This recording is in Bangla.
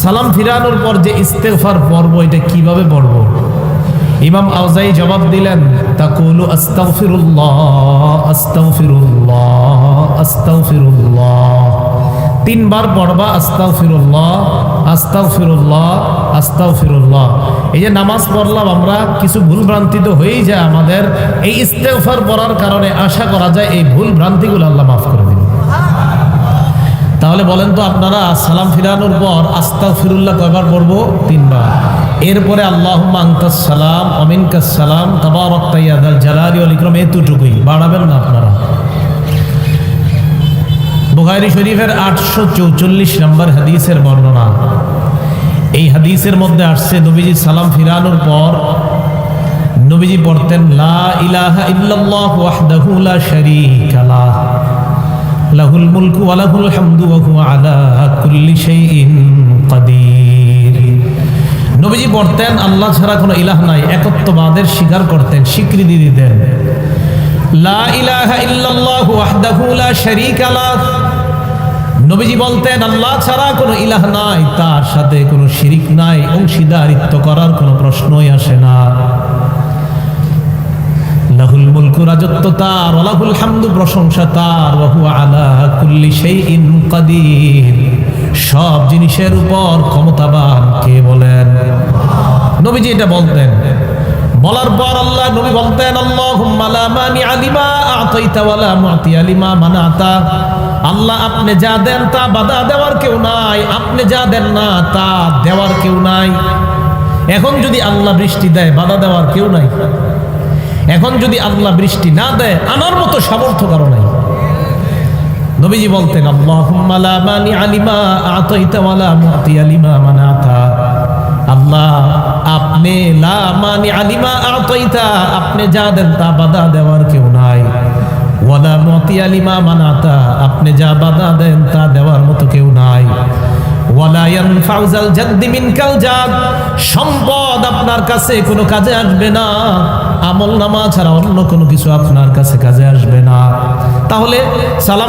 সালাম ফিরানোর পর যে ইস্তেগফার পড়ব এটা কিভাবে পড়ব? ইমাম আউজাই জবাব দিলেন, তাকুলু আস্তাগফিরুল্লাহ আস্তাগফিরুল্লাহ আস্তাগফিরুল্লাহ। তিনবার পড়বা আস্তাগফিরুল্লাহ আস্তাগফিরুল্লাহ আস্তাগফিরুল্লাহ। এই যে নামাজ পড়লাম আমরা, কিছু ভুল ভ্রান্তি তো হয়েই যায় আমাদের। এই ইস্তেগফার পড়ার কারণে আশা করা যায় এই ভুল ভ্রান্তিগুলো আল্লাহ মাফ করে দিবেন। তাহলে বলেন তো আপনারা, সালাম ফিরানোর পর আস্তাগফিরুল্লাহ কয়বার পড়বো? তিনবার। এরপরে আল্লাহুম্মা আনতাস সালাম ওয়া মিনকাস সালাম তাবারাকতা ইয়া যাল জালালি ওয়াল ইকরাম, এতটুকুই, বাড়াবেন না আপনারা। বুখারী শরীফের 844 নম্বর হাদিসের বর্ণনা। এই হাদিসের মধ্যে আসছে নবীজি সালাম ফিরানোর পর নবীজি পড়তেন, লা ইলাহা ইল্লাল্লাহু ওয়াহদাহু লা শারীকা লাহ লাহুল মুলকু ওয়া লাহুল হামদু ওয়া হুয়া আলা কুল্লি শাইইন কাদির। নবীজি পড়তেন, আল্লাহ ছাড়া কোনো ইলাহ নাই, একত্ববাদের স্বীকার করতেন, স্বীকৃতি দিতেন। লা ইলাহা ইল্লাল্লাহু ওয়াহদাহু লা শারীকা লাহ, নবীজি বলতেন আল্লাহ ছাড়া কোনো ইলাহ নাই, তার সাথে কোনো শিরিক নাই, অংশীদারিত্ব করার কোনো প্রশ্নই আসে না। লাহুল মুলকু, রাজত্ব তার, ওয়া লাহুল হামদু, প্রশংসা তার, ওয়া হুয়া আলা কুল্লি শাইইন কাদির, সব জিনিসের উপর ক্ষমতাবান কে বলেন? নবীজি এটা বলতেন। বলার পর আল্লাহ নবী বলতেন, আল্লাহুম্মা লা মানিআ লিমা আ'তাইতা ওয়া লা মু'তিয়া লিমা মানা'তা, আল্লাহ আপনি যা দেন তা বাধা দেওয়ার কেউ নাই, আপনি যা দেন না তা দেওয়ার কেউ নাই। এখন যদি আল্লাহ বৃষ্টি দেয়, বাধা দেওয়ার কেউ নাই। এখন যদি আল্লাহ বৃষ্টি না দেয়, আনার মতো সামর্থ্য কারো নাই। নবীজি বলতেন, আল্লাহুম্মা লা মানিআ লিমা আ'তাইতা ওয়া লা মু'তিয়া লিমা মানা'তা, আল্লাহ আপনি লা মানিআ লিমা আ'তাইতা, আপনি যা দেন তা বাধা দেওয়ার কেউ নাই, ওয়া লা মু'তিয়া লিমা মানা'তা, আপনি যা বাধা দেন তা দেওয়ার মতো কেউ নাই। ওয়ালা ইয়ানফাউ যাল জাদ্দি মিনকাল জাদ, সম্পদ আপনার কাছে কোনো কাজে আসবে না, আমল নামা ছাড়া অন্য কোনো কিছু আপনার কাছে কাজে আসবে না। তাহলে সালাম